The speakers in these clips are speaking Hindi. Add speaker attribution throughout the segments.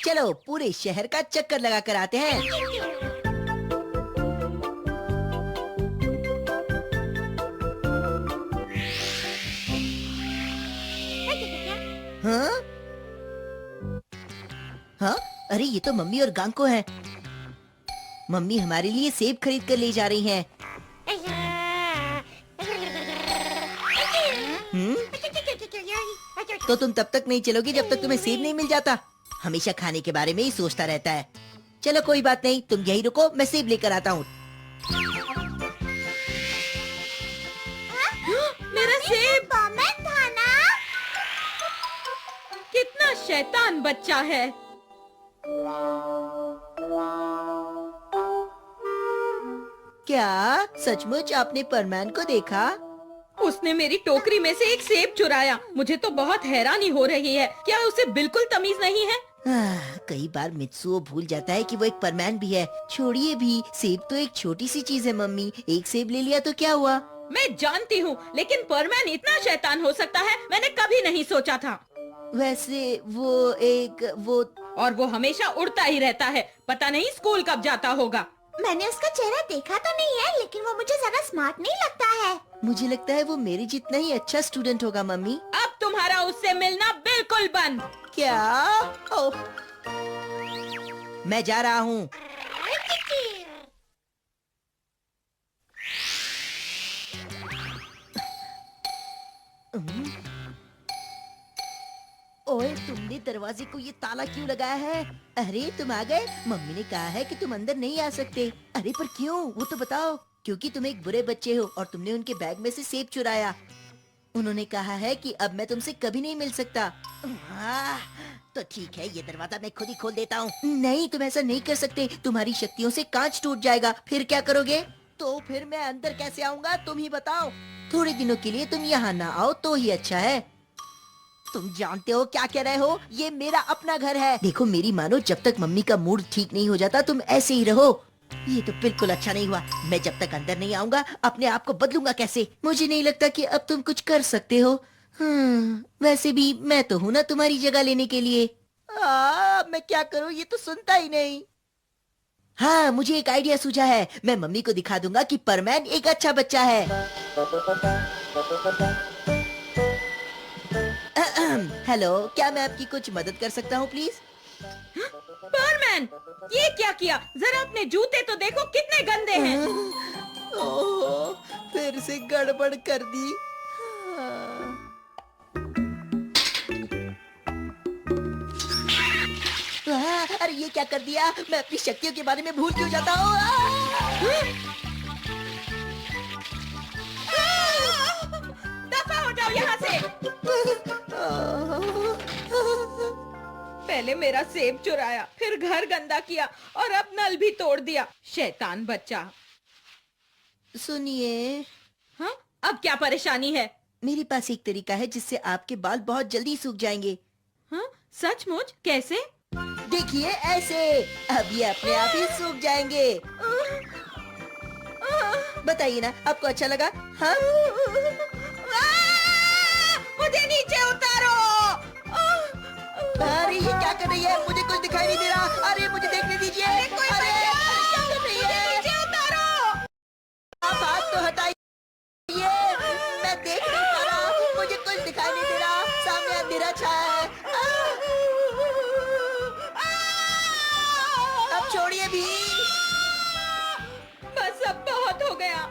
Speaker 1: चलो पूरे शहर का चक्कर लगा कर आते हैं। हाँ हाँ, अरे ये तो मम्मी और गांको हैं। मम्मी हमारे लिए सेब खरीद कर ले जा रही हैं। हम्म, तो तुम तब तक नहीं चलोगी जब तक तुम्हें सेब नहीं मिल जाता। हमेशा खाने के बारे में ही सोचता रहता है। चलो कोई बात नहीं, तुम यही रुको, मैं सेब लेकर आता हूँ।
Speaker 2: मेरा सेब!
Speaker 3: परमेन था ना?
Speaker 2: कितना शैतान बच्चा है।
Speaker 1: क्या सचमुच आपने परमैन को देखा?
Speaker 2: उसने मेरी टोकरी में से एक सेब चुराया। मुझे तो बहुत हैरानी हो रही है। क्या उसे बिल्कुल तमीज नहीं है?
Speaker 1: कई बार मित्सुओ भूल जाता है कि वो एक परमैन भी है। छोड़िए भी, सेब तो एक छोटी सी चीज है मम्मी। एक सेब ले लिया तो क्या हुआ?
Speaker 2: मैं जानती हूँ, लेकिन परमैन इतना शैतान हो सकता है, मैंने कभी नहीं सोचा था।
Speaker 1: वैसे वो
Speaker 2: और वो हमेशा उड़ता ही रहता है। पता नहीं स्कूल कब जाता होगा।
Speaker 3: मैंने उसका चेहरा देखा तो नहीं है, लेकिन वो मुझे ज्यादा स्मार्ट नहीं लगता है।
Speaker 1: मुझे लगता है वो मेरे जितना ही अच्छा स्टूडेंट होगा मम्मी।
Speaker 2: अब तुम्हारा उससे मिलना बिल्कुल बंद।
Speaker 1: क्या? ओह, मैं जा रहा हूँ। ओए, तुमने दरवाजे को ये ताला क्यों लगाया है? अरे तुम आ गए। मम्मी ने कहा है कि तुम अंदर नहीं आ सकते। अरे पर क्यों, वो तो बताओ। क्योंकि तुम एक बुरे बच्चे हो और तुमने उनके बैग में से सेब चुराया। उन्होंने कहा है कि अब मैं तुमसे कभी नहीं मिल सकता। तो ठीक है, ये दरवाजा मैं खुद ही खोल देता हूँ। नहीं, तुम ऐसा नहीं कर सकते। तुम्हारी शक्तियों से कांच टूट जाएगा। फिर क्या करोगे? तो फिर मैं अंदर कैसे आऊँगा, तुम ही बताओ। थोड़े दिनों के लिए तुम यहाँ ना आओ तो ही अच्छा है। तुम जानते हो क्या कह रहे हो? ये मेरा अपना घर है। देखो मेरी मानो, जब तक मम्मी का मूड ठीक नहीं हो जाता तुम ऐसे ही रहो। ये तो बिल्कुल अच्छा नहीं हुआ। मैं जब तक अंदर नहीं आऊंगा अपने आप को बदलूंगा कैसे? मुझे नहीं लगता कि अब तुम कुछ कर सकते हो। वैसे भी मैं तो हूँ ना तुम्हारी जगह लेने के लिए। मैं क्या करूँ, ये तो सुनता ही नहीं। हाँ, मुझे एक आइडिया सूझा है। मैं मम्मी को दिखा दूंगा कि परमैन एक अच्छा बच्चा है। हेलो, क्या मैं आपकी कुछ मदद कर सकता हूँ प्लीज?
Speaker 2: परमैन, ये क्या किया? जरा अपने जूते तो देखो, कितने गंदे हैं।
Speaker 1: ओह, फिर से गड़बड़ कर दी। अरे ये क्या कर दिया? मैं अपनी शक्तियों के बारे में भूल क्यों जाता हूँ?
Speaker 2: दफा हो जाओ यहाँ से। पहले मेरा सेब चुराया, फिर घर गंदा किया और अब नल भी तोड़ दिया। शैतान बच्चा।
Speaker 1: सुनिए,
Speaker 2: हाँ, अब क्या परेशानी है?
Speaker 1: मेरे पास एक तरीका है जिससे आपके बाल बहुत जल्दी सूख जाएंगे।
Speaker 2: हाँ, सचमुच? कैसे?
Speaker 1: देखिए ऐसे, अब ये अपने आप ही सूख जाएंगे। बताइए ना, आपको अच्छा लगा? हाँ?
Speaker 2: मुझे नीचे उतारो।
Speaker 1: अरे ये क्या कर रही है? मुझे कुछ दिखाई नहीं दे रहा। अरे मुझे देखने दीजिए। अरे क्या कर रही है?
Speaker 2: नीचे उतारो।
Speaker 1: आप हाथ तो हटाइए। मैं देख नहीं पा रहा, मुझे कुछ दिखाई नहीं दे रहा। सामने अंधेरा छाया है। अब छोड़िए भी।
Speaker 2: बस अब बहुत हो गया।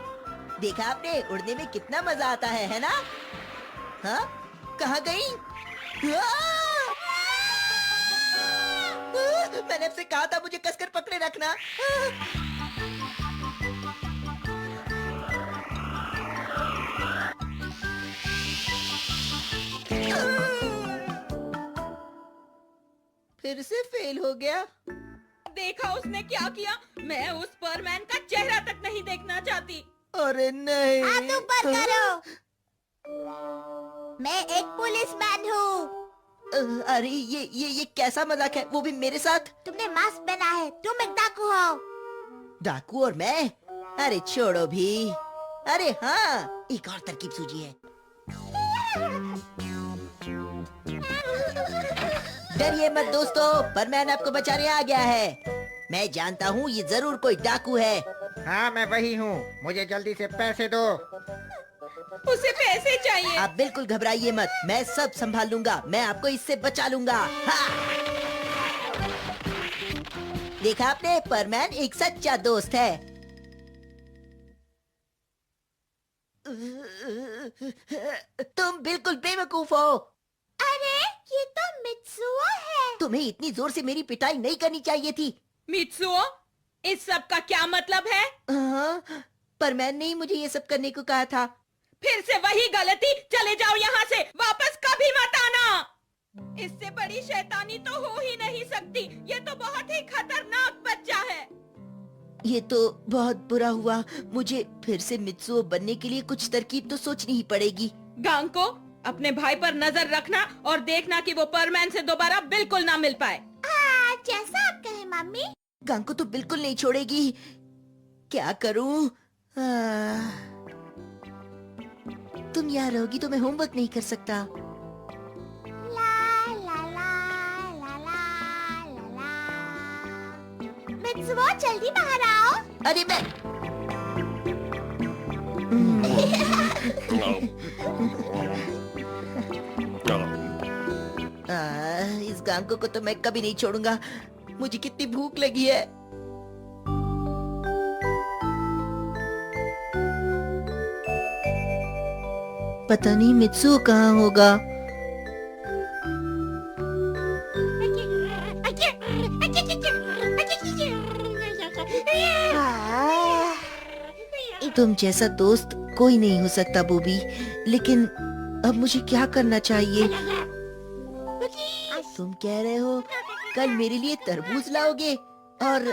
Speaker 1: देखा आपने, उड़ने में कितना मजा आता है ना? हाँ, कहाँ गई? मैंने आपसे कहा था मुझे कसकर पकड़े रखना। फिर से फेल हो गया।
Speaker 2: देखा उसने क्या किया? मैं उस परमैन का चेहरा तक नहीं देखना चाहती।
Speaker 1: अरे नहीं।
Speaker 3: हाथ ऊपर करो। मैं एक पुलिसमैन हूँ।
Speaker 1: अरे ये कैसा मजाक है, वो भी मेरे साथ?
Speaker 3: तुमने मास्क पहना है, तुम एक डाकू हो।
Speaker 1: डाकू और मैं? अरे छोड़ो भी। अरे हाँ, एक और तरकीब सूझी है। डरिए मत दोस्तों, परमैन आपको बचाने आ गया है। मैं जानता हूँ ये जरूर कोई डाकू है।
Speaker 4: हाँ मैं वही हूँ, मुझे जल्दी से पैसे दो।
Speaker 2: उसे पैसे चाहिए।
Speaker 1: आप बिल्कुल घबराइए मत, मैं सब संभाल लूंगा, मैं आपको इससे बचा लूंगा। हाँ। देखा आपने, परमैन एक सच्चा दोस्त है। तुम बिल्कुल बेवकूफ हो।
Speaker 3: अरे ये तो मित्सुओ है।
Speaker 1: तुम्हें इतनी जोर से मेरी पिटाई नहीं करनी चाहिए थी।
Speaker 2: मित्सुओ, इस सब का क्या मतलब है?
Speaker 1: हाँ, परमैन ने ही मुझे ये सब करने को कहा था।
Speaker 2: फिर से वही गलती। चले जाओ यहाँ से, वापस कभी मत आना। इससे बड़ी शैतानी तो हो ही नहीं सकती। ये तो बहुत ही खतरनाक बच्चा है।
Speaker 1: ये तो बहुत बुरा हुआ। मुझे फिर से मित्सुओ बनने के लिए कुछ तरकीब तो सोचनी ही पड़ेगी।
Speaker 2: गांको, अपने भाई पर नजर रखना और देखना कि वो परमैन से दोबारा बिल्कुल ना मिल पाए।
Speaker 3: जैसा आप कहे मम्मी।
Speaker 1: गांग को तो बिल्कुल नहीं छोड़ेगी। क्या करूं? तुम यहाँ रहोगी तो मैं होमवर्क नहीं कर सकता।
Speaker 3: ला ला ला ला ला ला। मित्सुओ जल्दी बाहर आओ।
Speaker 1: अरे मैं इस गांगो को तो मैं कभी नहीं छोड़ूंगा। मुझे कितनी भूख लगी है। पता नहीं मित्सुओ कहाँ होगा। तुम जैसा दोस्त कोई नहीं हो सकता बूबी, लेकिन अब मुझे क्या करना चाहिए? तुम कह रहे हो कल मेरे लिए तरबूज लाओगे और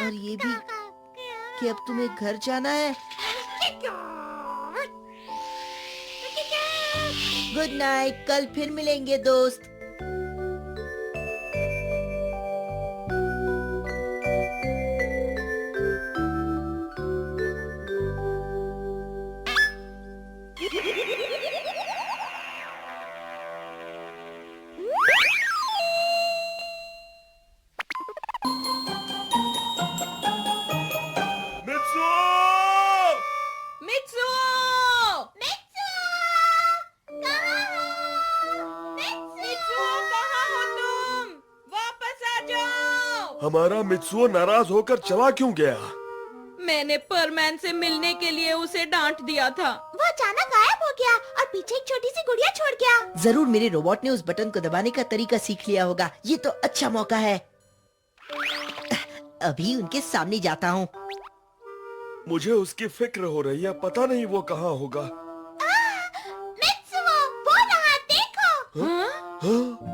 Speaker 1: ये भी कि अब तुम्हें घर जाना है। गुड नाइट, कल फिर मिलेंगे दोस्त।
Speaker 2: मित्सुओ! मित्सुओ, कहाँ हो तुम? वापस आ जाओ।
Speaker 5: हमारा मित्सुओ नाराज होकर चला क्यों गया?
Speaker 2: मैंने परमैन से मिलने के लिए उसे डांट दिया था।
Speaker 3: वो अचानक गायब हो गया और पीछे एक छोटी सी गुड़िया छोड़ गया।
Speaker 1: जरूर मेरे रोबोट ने उस बटन को दबाने का तरीका सीख लिया होगा। ये तो अच्छा मौका है। अभी उनके सामने जाता हूँ।
Speaker 5: मुझे उसकी फिक्र हो रही है, पता नहीं वो कहाँ होगा।
Speaker 3: मित्सुओ, वो रहा, देखो।
Speaker 5: हाँ?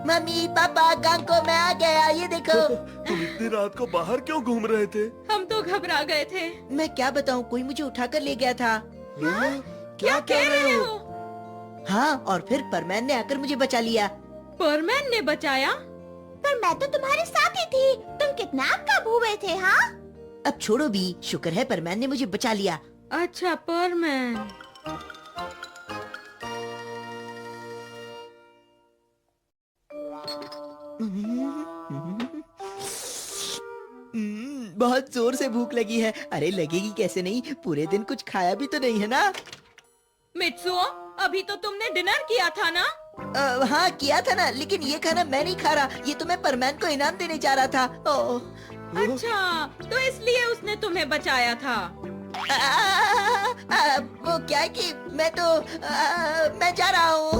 Speaker 1: मम्मी पापा, गांको मैं आ गया, ये देखो।
Speaker 5: तुम इतनी रात को बाहर क्यों घूम रहे थे?
Speaker 2: हम तो घबरा गए थे।
Speaker 1: मैं क्या बताऊँ, कोई मुझे उठाकर ले गया था।
Speaker 5: हाँ?
Speaker 2: क्या कह रहे हो?
Speaker 1: हाँ, और फिर परमैन ने आकर मुझे बचा लिया।
Speaker 2: परमैन ने बचाया?
Speaker 3: पर मैं तो तुम्हारे साथ ही थी। तुम किडनैप कब हुए थे? हाँ,
Speaker 1: अब छोड़ो भी, शुक्र है परमैन ने मुझे बचा लिया।
Speaker 2: अच्छा, परमैन।
Speaker 1: बहुत जोर से भूख लगी है। अरे लगेगी कैसे नहीं, पूरे दिन कुछ खाया भी तो नहीं है ना।
Speaker 2: मित्सुओ, अभी तो तुमने डिनर किया था ना?
Speaker 1: हाँ किया था ना, लेकिन ये खाना मैं नहीं खा रहा। ये तो मैं परमैन को इनाम देने जा रहा था। ओह,
Speaker 2: अच्छा, तो इसलिए उसने तुम्हें बचाया था।
Speaker 1: वो क्या है कि मैं जा रहा हूँ।